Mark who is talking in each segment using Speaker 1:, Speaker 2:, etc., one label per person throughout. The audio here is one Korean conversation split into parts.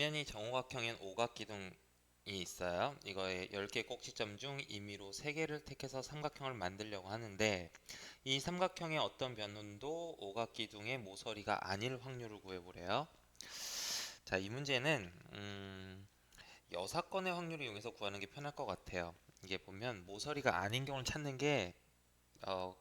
Speaker 1: 앞면이 정오각형인 오각기둥이 있어요. 이거에 10개 꼭지점 중 임의로 3개를 택해서 삼각형을 만들려고 하는데 이 삼각형의 어떤 변원도 오각기둥의 모서리가 아닐 확률을 구해보래요. 자, 이 문제는 6건의 확률을 이용해서 구하는 게 편할 것 같아요. 이게 보면 모서리가 아닌 경우를 찾는 게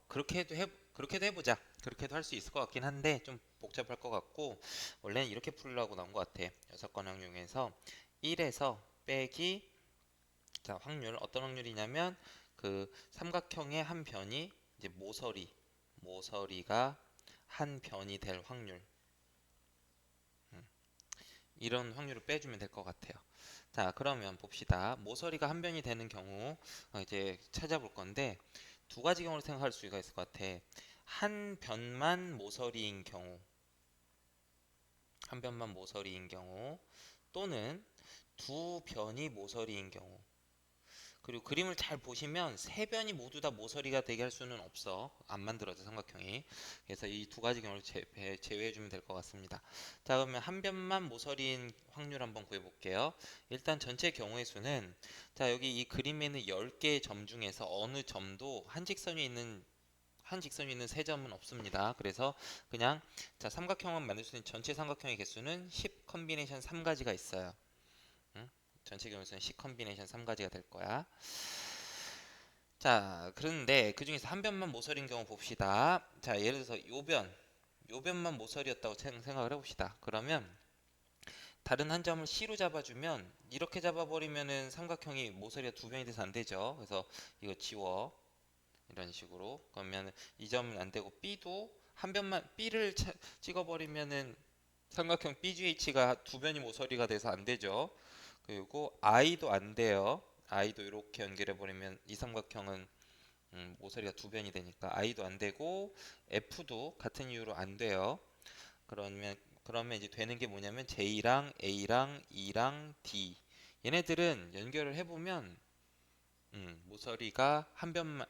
Speaker 1: 그렇게도 해보자. 그렇게도 할 수 있을 것 같긴 한데 좀 복잡할 것 같고 원래는 이렇게 풀으려고 나온 것 같아. 6건 확률에서 1에서 빼기 자 확률 어떤 확률이냐면 그 삼각형의 한 변이 이제 모서리가 한 변이 될 확률 이런 확률을 빼주면 될 것 같아요. 자 그러면 봅시다. 모서리가 한 변이 되는 경우 이제 찾아볼 건데 두 가지 경우를 생각할 수가 있을 것 같아. 한 변만 모서리인 경우, 한 변만 모서리인 경우, 또는 두 변이 모서리인 경우. 그리고 그림을 잘 보시면 세 변이 모두 다 모서리가 되게 할 수는 없어. 안 만들어져 삼각형이. 그래서 이 두 가지 경우를 제외해 주면 될 것 같습니다. 자 그러면 한 변만 모서리인 확률 한번 구해 볼게요. 일단 전체 경우의 수는 자 여기 이 그림에 있는 10개의 점 중에서 어느 점도 한 직선이 있는 세 점은 없습니다. 그래서 그냥 자 삼각형을 만들 수 있는 전체 삼각형의 개수는 10 컨비네이션 3가지가 있어요. 응? 전체 경우에서는 10 컨비네이션 3가지가 될 거야. 자 그런데 그 중에서 한 변만 모서리인 경우 봅시다. 자 예를 들어서 요 변만 모서리였다고 생각을 해봅시다. 그러면 다른 한 점을 C로 잡아주면 이렇게 잡아버리면은 삼각형이 모서리가 두 변이 돼서 안 되죠. 그래서 이거 지워. 이런 식으로 그러면 이 점은 안 되고 B도 한 변만 B를 찍어버리면은 삼각형 BGH가 두 변이 모서리가 돼서 안 되죠. 그리고 I도 안 돼요. I도 이렇게 연결해 버리면 이 삼각형은 모서리가 두 변이 되니까 I도 안 되고 F도 같은 이유로 안 돼요. 그러면 이제 되는 게 뭐냐면 J랑 A랑 E랑 D 얘네들은 연결을 해보면 모서리가 한 변만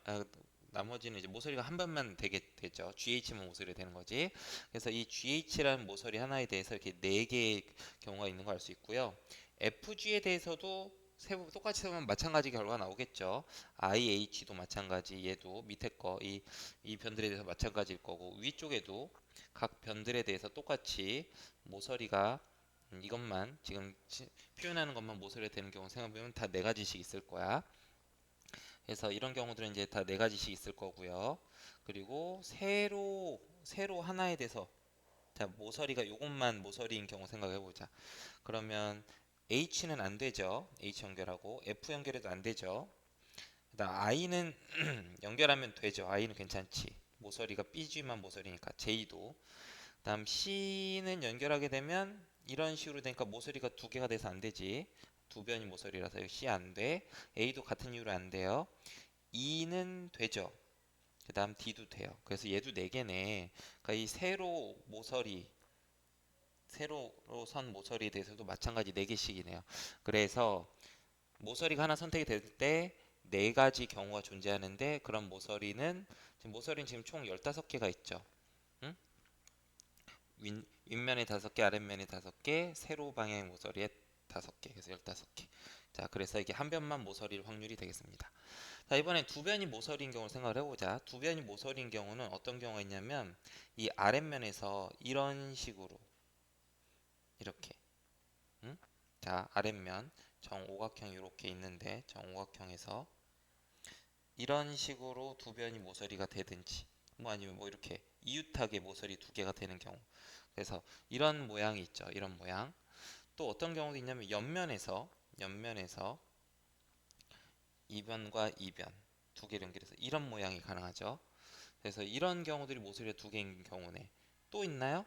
Speaker 1: 나머지는 이제 모서리가 한 변만 되게 되죠. GH만 모서리가 되는 거지. 그래서 이 GH라는 모서리 하나에 대해서 이렇게 네 개의 경우가 있는 걸 알 수 있고요. FG에 대해서도 똑같이 세우면 마찬가지 결과가 나오겠죠. IH도 마찬가지, 얘도 밑에 거, 이 변들에 대해서 마찬가지일 거고, 위쪽에도 각 변들에 대해서 똑같이 모서리가 이것만 지금 표현하는 것만 모서리가 되는 경우 생각해보면 다 네 가지씩 있을 거야. 그래서 이런 경우들은 이제 다 네 가지씩 있을 거고요. 그리고 세로 하나에 대해서 자 모서리가 요것만 모서리인 경우 생각해 보자. 그러면 H는 안 되죠. H 연결하고 F 연결해도 안 되죠. 그다음 I는 연결하면 되죠. I는 괜찮지. 모서리가 BG만 모서리니까 J도. 그다음 C는 연결하게 되면 이런 식으로 되니까 모서리가 두 개가 돼서 안 되지. 두 변이 모서리라서 여기 C 안 돼. A도 같은 이유로 안 돼요. E는 되죠. 그 다음 D도 돼요. 그래서 얘도 4개네. 그러니까 이 세로로 선 모서리에 대해서도 마찬가지 4개씩이네요. 그래서 모서리가 하나 선택이 될 때 4가지 경우가 존재하는데 그런 모서리는 지금 총 15개가 있죠. 응? 윗면에 5개, 아랫면에 5개, 세로 방향의 모서리에 5개, 그래서 15개. 자, 그래서 이게 한 변만 모서리일 확률이 되겠습니다. 자, 이번엔 두 변이 모서리인 경우를 생각을 해보자. 두 변이 모서리인 경우는 어떤 경우가 있냐면 이 아랫면에서 이런 식으로 이렇게 응? 자, 아랫면 정오각형이 이렇게 있는데 정오각형에서 이런 식으로 두 변이 모서리가 되든지 뭐 아니면 뭐 이렇게 이웃하게 모서리 두 개가 되는 경우 그래서 이런 모양이 있죠. 이런 모양. 또 어떤 경우도 있냐면 옆면에서 이변과 이변 두 개를 연결해서 이런 모양이 가능하죠. 그래서 이런 경우들이 모서리가 두 개인 경우네. 또 있나요?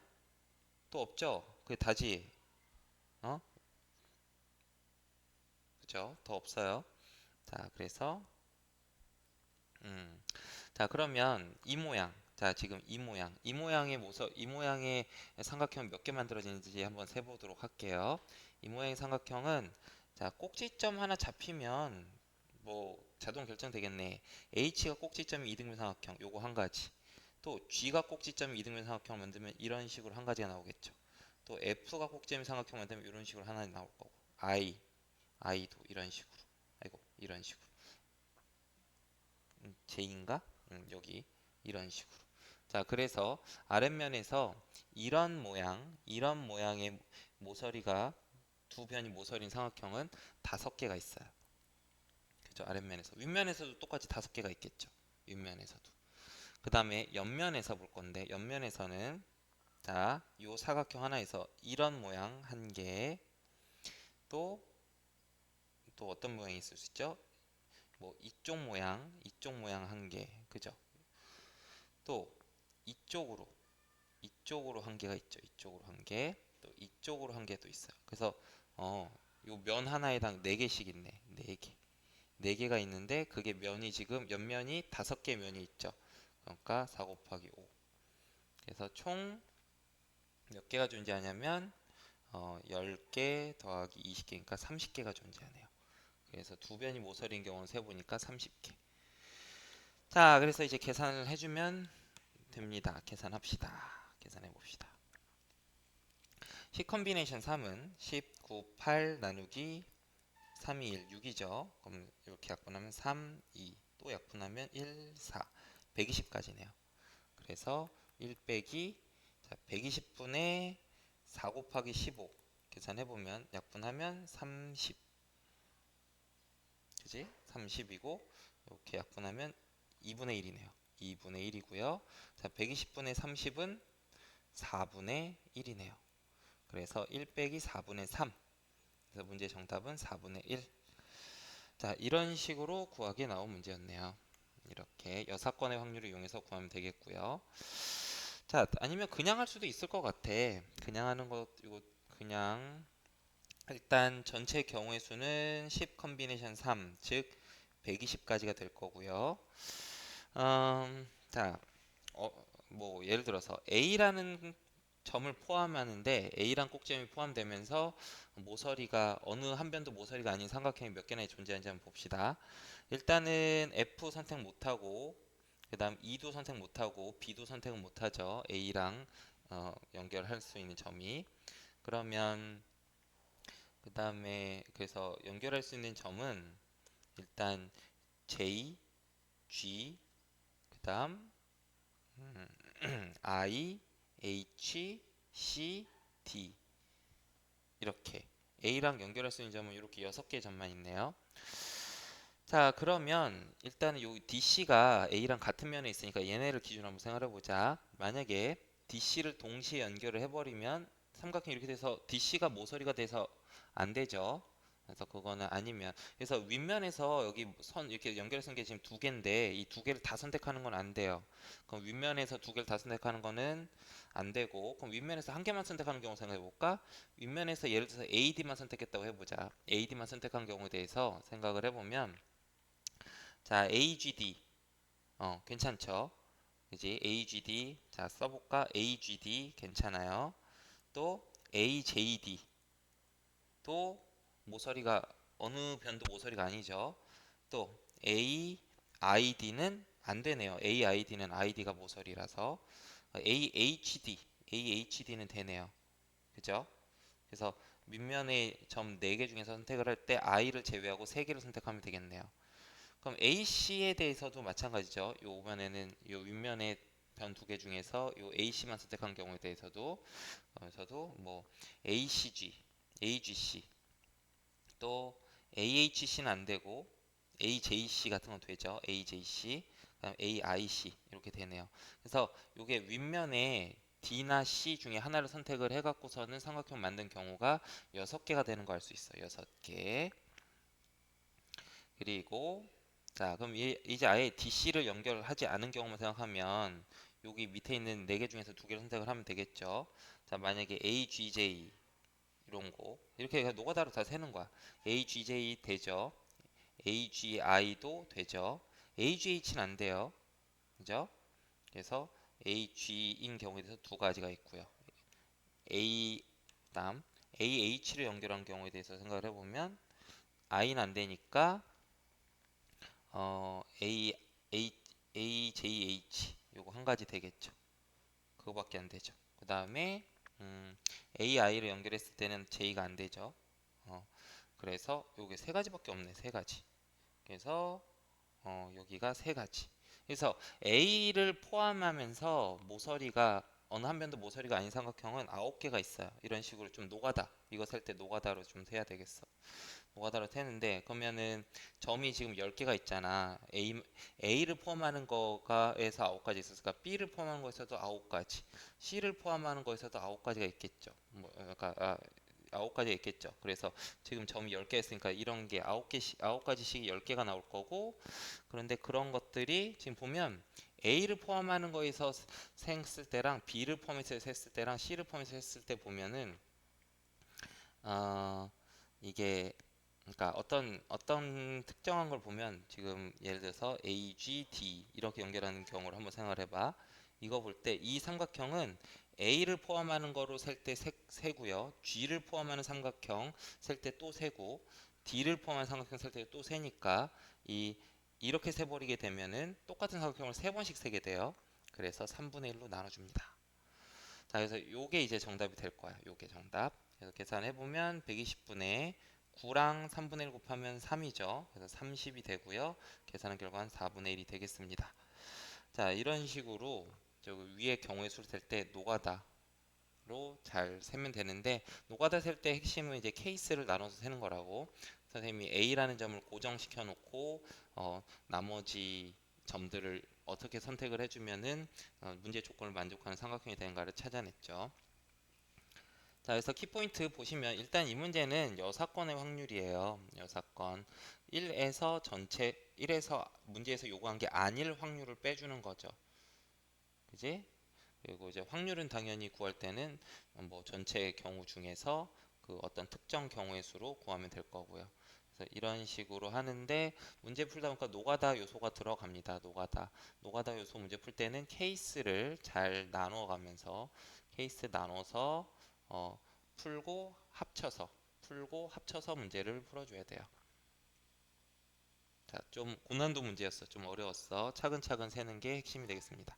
Speaker 1: 또 없죠? 그게 다지. 어? 그죠? 더 없어요. 자, 그래서 자, 그러면 이 모양. 자, 지금 이 모양의 삼각형 몇 개 만들어지는지 한번 세보도록 할게요. 이 모양의 삼각형은 자, 꼭지점 하나 잡히면 뭐 자동 결정되겠네. H가 꼭지점이 이등변 삼각형 요거 한 가지. 또 G가 꼭지점이 이등변 삼각형을 만들면 이런 식으로 한 가지가 나오겠죠. 또 F가 꼭지점 삼각형만 되면 이런 식으로 하나 나올 거고 I도 이런 식으로 아이고 이런 식으로 J인가? 여기 이런 식으로. 자, 그래서 아랫면에서 이런 모양의 모서리가 두 변이 모서리인 삼각형은 5개가 있어요. 그죠? 아랫면에서. 윗면에서도 똑같이 5개가 있겠죠. 윗면에서도. 그 다음에 옆면에서 볼 건데, 옆면에서는 자, 요 사각형 하나에서 이런 모양 한 개, 또 어떤 모양이 있을 수 있죠? 뭐 이쪽 모양 한 개, 그죠? 또 이쪽으로 한 개가 있죠. 이쪽으로 한 개, 또 이쪽으로 한 개도 있어요. 그래서 요 면 하나에 해당 4개씩 있네. 4개. 4개가 있는데 그게 면이 지금 옆면이 5개 면이 있죠. 그러니까 4 곱하기 5. 그래서 총 몇 개가 존재하냐면 10개 더하기 20개니까 30개가 존재하네요. 그래서 두 변이 모서리인 경우는 세보니까 30개. 자, 그래서 이제 계산을 해주면 됩니다. 계산합시다. 계산해 봅시다. 10 컨비네이션 3은 10, 9, 8 나누기 3, 2, 1, 6이죠. 그럼 이렇게 약분하면 3, 2, 또 약분하면 1, 4, 120까지네요. 그래서 1 빼기 120분의 4 곱하기 15 계산해보면 약분하면 30, 그지? 30이고 이렇게 약분하면 2분의 1이네요. 2분의 1이고요. 자, 120분의 30은 4분의 1이네요. 그래서 1 빼기 4분의 3. 그래서 문제 정답은 4분의 1. 자, 이런 식으로 구하기 나온 문제였네요. 이렇게 여사건의 확률을 이용해서 구하면 되겠고요. 자, 아니면 그냥 할 수도 있을 것 같아. 그냥 하는 것, 이거 그냥 일단 전체 경우의 수는 10 컨비네이션 3, 즉 120까지가 될 거고요. 자, 뭐 예를 들어서 A라는 점을 포함하는데 A란 꼭지점이 포함되면서 모서리가 어느 한 변도 모서리가 아닌 삼각형이 몇 개나 존재하는지 한번 봅시다. 일단은 F 선택 못하고 그 다음 E도 선택 못하고 B도 선택은 못하죠. A랑 연결할 수 있는 점이. 그러면 그 다음에 그래서 연결할 수 있는 점은 일단 J, G, 그 다음 I, H, C, D 이렇게 A랑 연결할 수 있는 점은 이렇게 6개의 점만 있네요. 자, 그러면 일단은 요 DC가 A랑 같은 면에 있으니까 얘네를 기준으로 한번 생각해 보자. 만약에 DC를 동시에 연결을 해버리면 삼각형이 이렇게 돼서 DC가 모서리가 돼서 안 되죠. 그래서 그거는 아니면 그래서 윗면에서 여기 선 이렇게 연결해서 게 지금 2개인데 이 2개를 다 선택하는 건 안 돼요. 그럼 윗면에서 2개를 다 선택하는 거는 안 되고 그럼 윗면에서 한 개만 선택하는 경우 생각해 볼까? 윗면에서 예를 들어서 AD만 선택했다고 해보자. AD만 선택한 경우에 대해서 생각을 해보면 자, AGD. 괜찮죠? 그지? AGD. 자, 써볼까? AGD. 괜찮아요. 또 AJD. 또 모서리가 어느 변도 모서리가 아니죠. 또 AID는 안 되네요. AID는 아이디가 모서리라서 AHD. AHD는 되네요. 그죠? 그래서 밑면의 점 4개 중에서 선택을 할 때 I를 제외하고 3개를 선택하면 되겠네요. 그럼 AC에 대해서도 마찬가지죠. 요 오면에는 요 윗면에 변 2개 중에서 요 AC만 선택한 경우에 대해서도 뭐 ACG, AGC 또 AHC는 안 되고 AJC 같은 건 되죠. AJC, 그다음 AIC 이렇게 되네요. 그래서 요게 윗면에 D나 C 중에 하나를 선택을 해갖고서는 삼각형 만든 경우가 6개가 되는 거 알 수 있어요. 6개. 그리고 자, 그럼 이제 아예 DC를 연결하지 않은 경우만 생각하면 여기 밑에 있는 4개 중에서 2개를 선택을 하면 되겠죠. 자, 만약에 AGJ 이런 거 이렇게 그냥 노가다로 다 세는 거야. AGJ 되죠. AGI도 되죠. AGH는 안 돼요. 그죠? 그래서 AG인 경우에 대해서 2가지가 있고요. A 다음 AH를 연결한 경우에 대해서 생각을 해보면 I는 안 되니까 AJH 요거 한 가지 되겠죠. 그거밖에 안 되죠. 그 다음에 음, AI를 연결했을 때는 J가 안 되죠. 어, 그래서 요게 세 가지밖에 없네. 세 가지. 그래서 여기가 세 가지. 그래서 A를 포함하면서 모서리가 어느 한 변도 모서리가 아닌 삼각형은 9개가 있어요. 이런 식으로 좀 노가다. 이거 셀 때 노가다로 좀 세야 되겠어. 노가다로 세는데 그러면은 점이 지금 10개가 있잖아. A를 포함하는 거가에서 9가지 있었으니까 B를 포함하는 거에서도 9가지, C를 포함하는 거에서도 9가지가 있겠죠. 뭐 그러니까 9가지가 있겠죠. 그래서 지금 점이 10개 있으니까 이런 게 9가지씩 10개가 나올 거고, 그런데 그런 것들이 지금 보면 A를 포함하는 거에서 했을 때랑 B를 포함해서 했을 때랑 C를 포함해서 했을 때 보면은 어, 이게 그러니까 어떤 특정한 걸 보면 지금 예를 들어서 A, G, D 이렇게 연결하는 경우를 한번 생각을 해봐. 이거 볼 때 이 삼각형은 A를 포함하는 거로 셀 때 세고요. G를 포함하는 삼각형 셀 때 또 세고, D를 포함한 삼각형 셀 때 또 세니까 이렇게 세버리게 되면은 똑같은 삼각형을 세 번씩 세게 돼요. 그래서 3분의 1로 나눠줍니다. 자, 그래서 요게 이제 정답이 될 거야. 요게 정답. 그래서 계산해 보면 120분의 9랑 3분의 1 곱하면 3이죠. 그래서 30이 되고요. 계산한 결과는 4분의 1이 되겠습니다. 자, 이런 식으로 저 위에 경우의 수를 셀 때 노가다로 잘 세면 되는데, 노가다 셀 때 핵심은 이제 케이스를 나눠서 세는 거라고. 선생님이 A라는 점을 고정시켜 놓고 나머지 점들을 어떻게 선택을 해주면은 문제 조건을 만족하는 삼각형이 되는가를 찾아냈죠. 자, 그래서 키포인트 보시면 일단 이 문제는 여사건의 확률이에요. 여사건 1에서 문제에서 요구한 게 아닐 확률을 빼주는 거죠. 그지? 그리고 이제 확률은 당연히 구할 때는 뭐 전체 경우 중에서 그 어떤 특정 경우의 수로 구하면 될 거고요. 그래서 이런 식으로 하는데, 문제 풀다 보니까 노가다 요소가 들어갑니다. 노가다 요소 문제 풀 때는 케이스를 잘 나눠가면서 케이스 나눠서 어, 풀고 합쳐서 문제를 풀어줘야 돼요. 자, 좀 고난도 문제였어. 좀 어려웠어. 차근차근 세는 게 핵심이 되겠습니다.